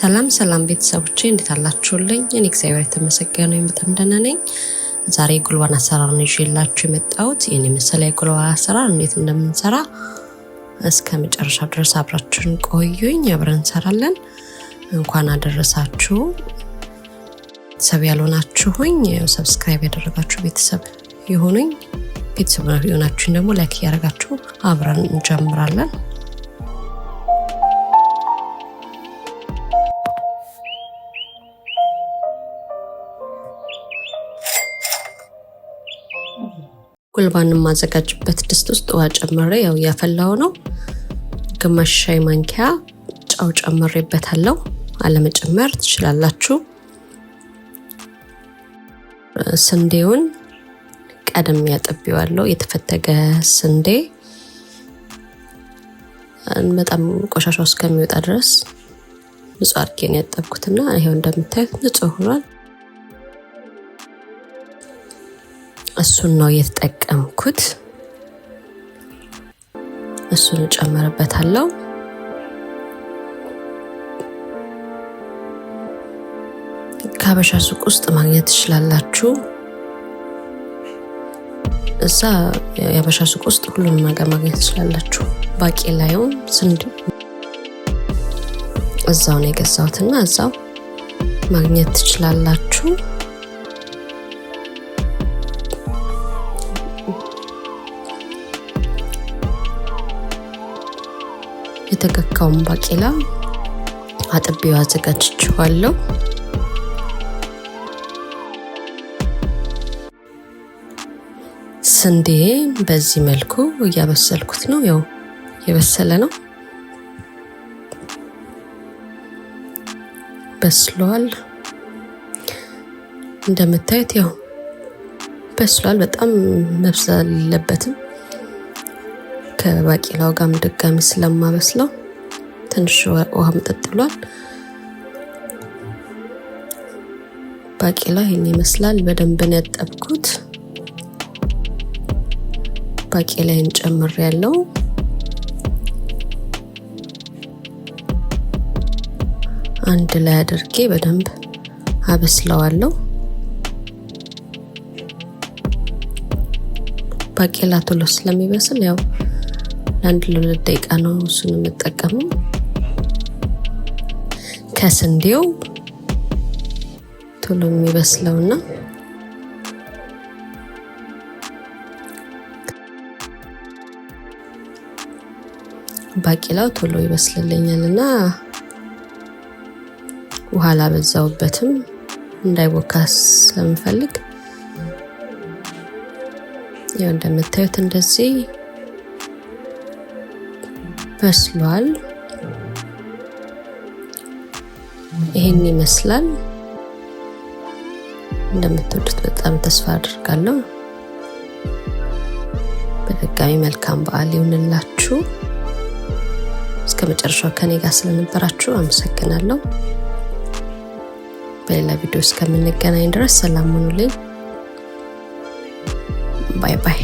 ሰላም ቤተሰቦቼ እንዴት አላችሁልኝ? እኔ እግዚአብሔር የተመሰገነ ይሁን በጣም ደህና ነኝ። ዛሬ ጉልባን አሰራር ነው ይዤላችሁ የመጣሁት። የኔ መሰለ ጉልባን አሰራር እንዴት እንደምንሰራ እስከ መጨረሻ ድረስ አብራችሁን ቆዩኝ፣ አብረን እንሰራለን። እንኳን አደረሳችሁ። ቤተሰብ ያልሆናችሁኝ ሰብስክራይብ ያደረጋችሁ ቤተሰብ ይሁኑኝ። ቤተሰብ ያልሆናችሁኝ ደግሞ ላይክ ያደርጋችሁ አብረን እንጀምራለን። ጉልባን ማዘጋጅበት ድስት ውስጥ ውሃ ጨምሬ ያፈላው ነው። ግማሽ ሻይ ማንኪያ ጨው ጨምሬበታለሁ። አለመጨመር ትችላላችሁ። ስንዴውን ቀደም ያጠብየዋለሁ። የተፈተገ ስንዴ በጣም ቆሻሻው እስከሚወጣ ድረስ ንጹህ አድርጌ ነው ያጠብኩትና ይሄው እንደምታዩት ንጹህ ሆኗል። እሱን ነው የተጠቀምኩት። እሱን ጨምርበታለሁ። ከሀበሻ ሱቅ ውስጥ ማግኘት ትችላላችሁ። እዛ የሀበሻ ሱቅ ውስጥ ሁሉንም ነገር ማግኘት ትችላላችሁ። ባቄላውን ስንዴ እዛው ነው የገዛሁትና እዛው ማግኘት ትችላላችሁ። የተከካውን ባቄላ አጥቤው አዘጋጅቼዋለሁ። ስንዴ በዚህ መልኩ እያበሰልኩት ነው። ያው የበሰለ ነው፣ በስሏል። እንደምታዩት ያው በስሏል። በጣም መብሰል የለበትም። ከባቄላው ጋር ድጋሚ ስለማበስለው ትንሽ ውሃ መጠጥ ብሏል። ባቄላ ይሄን ይመስላል። በደንብ ነው ያጠብኩት። ባቄላን ጨምሬያለሁ። አንድ ላይ አድርጌ በደንብ አበስለዋለሁ። ባቄላ ቶሎ ስለሚበስል ያው ለአንድ ለሁለት ደቂቃ ነው እሱን የምጠቀመው። ከስንዴው ቶሎ የሚበስለውና ባቄላው ቶሎ ይበስልልኛልና ውሃ አላበዛውበትም እንዳይቦካ ስለምፈልግ። ያው እንደምታዩት እንደዚህ በስሏል። ይሄን ይመስላል። እንደምትወዱት በጣም ተስፋ አድርጋለሁ። በድጋሚ መልካም በዓል ይሁንላችሁ። እስከ መጨረሻው ከኔ ጋር ስለነበራችሁ አመሰግናለሁ። በሌላ ቪዲዮ እስከምንገናኝ ድረስ ሰላም ሁኑልኝ። ባይ ባይ።